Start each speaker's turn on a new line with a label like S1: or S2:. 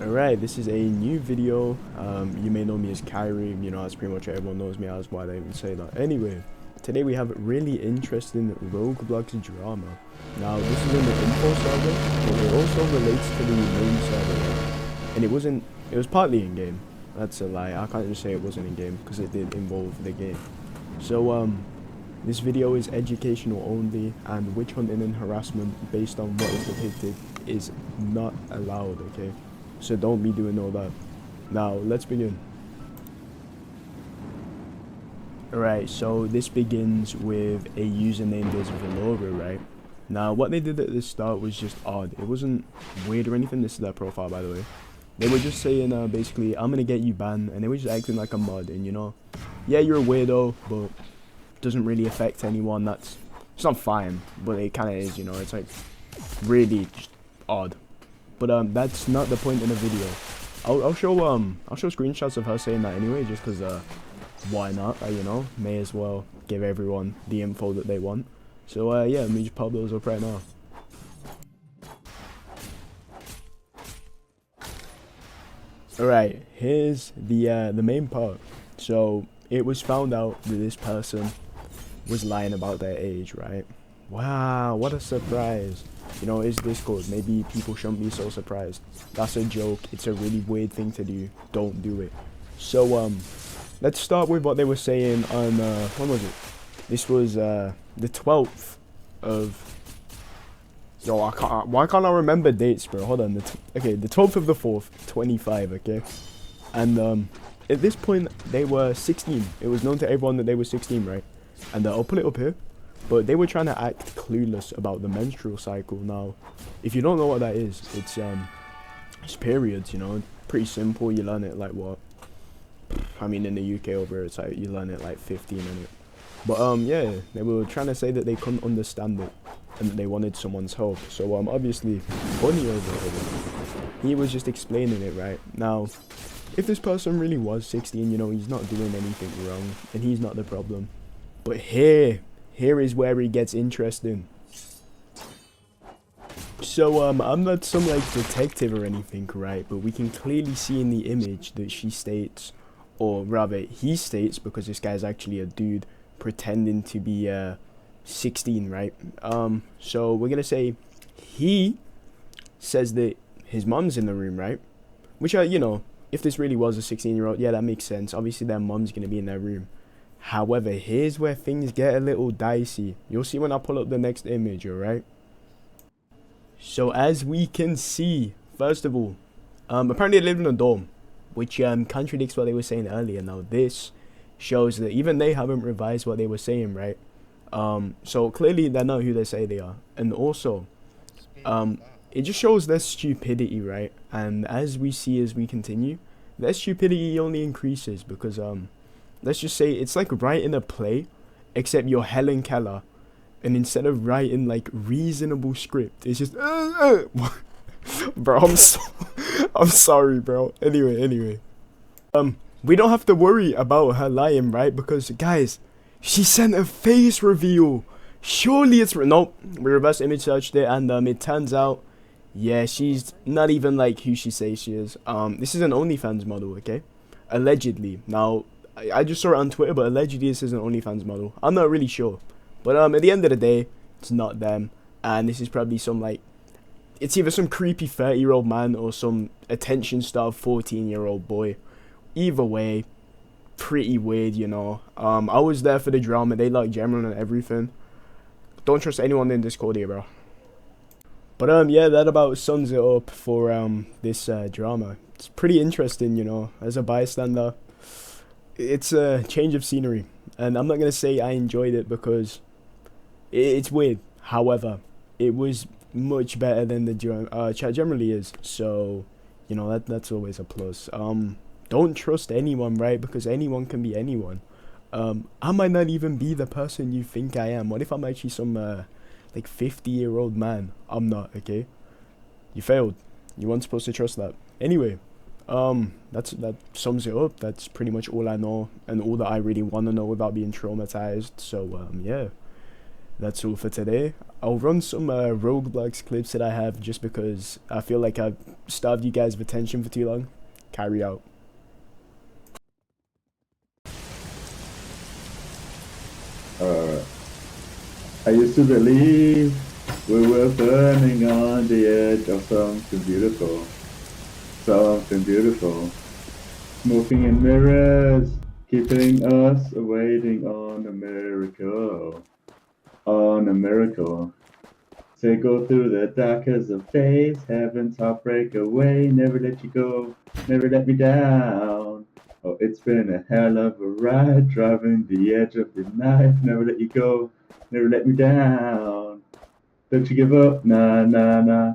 S1: Alright, this is a new video. You may know me as Kyrie, that's pretty much what everyone knows me as, why they even say that. Anyway, today we have a really interesting Rogueblox drama. Now, this is in the info server, but it also relates to the main server, right? And it was partly in-game. That's a lie, I can't just say it wasn't in-game, because it did involve the game. So, this video is educational only, and witch hunting and harassment based on what is depicted is not allowed, okay? So don't be doing all that. Now, let's begin. Alright, so this begins with a user named as Valora, right? Now, what they did at the start was just odd. It wasn't weird or anything. This is their profile, by the way. They were just saying, basically, I'm gonna get you banned, and they were just acting like a mod, and yeah, you're a weirdo, but doesn't really affect anyone. It's not fine, but it kind of is, it's like really just odd. But that's not the point in the video. I'll show screenshots of her saying that anyway, just cause why not? May as well give everyone the info that they want. So yeah, let me just pop those up right now. Alright, here's the main part. So it was found out that this person was lying about their age, right? Wow, what a surprise. It's Discord. Maybe people shouldn't be so surprised. That's a joke. It's a really weird thing to do. Don't do it. So, let's start with what they were saying on, when was it? This was, the 12th of... Yo, why can't I remember dates, bro? Hold on. Okay, the 12th of the 4th, 25, okay? And, at this point, they were 16. It was known to everyone that they were 16, right? And, I'll put it up here. But they were trying to act clueless about the menstrual cycle. Now, if you don't know what that is, it's periods, pretty simple. You learn it like what? I mean, in the UK over here, it's like you learn it like 15 minutes. But yeah, they were trying to say that they couldn't understand it and that they wanted someone's help. So obviously, Bunny over here, he was just explaining it, right? Now, if this person really was 16, he's not doing anything wrong, and he's not the problem. But here is where it gets interesting. So, I'm not some, detective or anything, right? But we can clearly see in the image that she states, or rather, he states, because this guy's actually a dude pretending to be, 16, right? So we're gonna say he says that his mom's in the room, right? Which, if this really was a 16-year-old, yeah, that makes sense. Obviously, their mom's gonna be in their room. However, here's where things get a little dicey. You'll see when I pull up the next image, alright? So as we can see, first of all, apparently they live in a dorm, which contradicts what they were saying earlier. Now this shows that even they haven't revised what they were saying, right? So clearly they're not who they say they are. And also, it just shows their stupidity, right? And as we see as we continue, their stupidity only increases because let's just say it's like writing a play, except you're Helen Keller, and instead of writing like reasonable script, it's just bro. I'm sorry, bro. Anyway, we don't have to worry about her lying, right? Because guys, she sent a face reveal. Surely it's nope. We reverse image searched it, and it turns out, yeah, she's not even like who she says she is. This is an OnlyFans model, okay? Allegedly. Now, I just saw it on Twitter, but allegedly this is an OnlyFans model. I'm not really sure. But at the end of the day, it's not them. And this is probably some it's either some creepy 30-year-old man or some attention-starved 14-year-old boy. Either way, pretty weird, I was there for the drama. They like Gemini and everything. Don't trust anyone in Discord here, bro. But yeah, that about sums it up for this drama. It's pretty interesting, as a bystander. It's a change of scenery, and I'm not gonna say I enjoyed it because it's weird. However, it was much better than the chat generally is, so that's always a plus. Don't trust anyone, right? Because anyone can be anyone. I might not even be the person you think I am. What if I'm actually some 50-year-old man? I'm not, okay? You failed. You weren't supposed to trust that. Anyway. That sums it up. That's pretty much all I know and all that I really want to know without being traumatized. So yeah, that's all for today. I'll run some Rogueblox clips that I have just because I feel like I've starved you guys of attention for too long. Carry out.
S2: I used to believe we were burning on the edge of something beautiful. Something beautiful. Smoking in mirrors, keeping us waiting on a miracle. On a miracle. Say go through the darkest of days, heaven's heartbreak away, never let you go, never let me down. Oh, it's been a hell of a ride, driving the edge of the knife, never let you go, never let me down. Don't you give up, nah, nah, nah.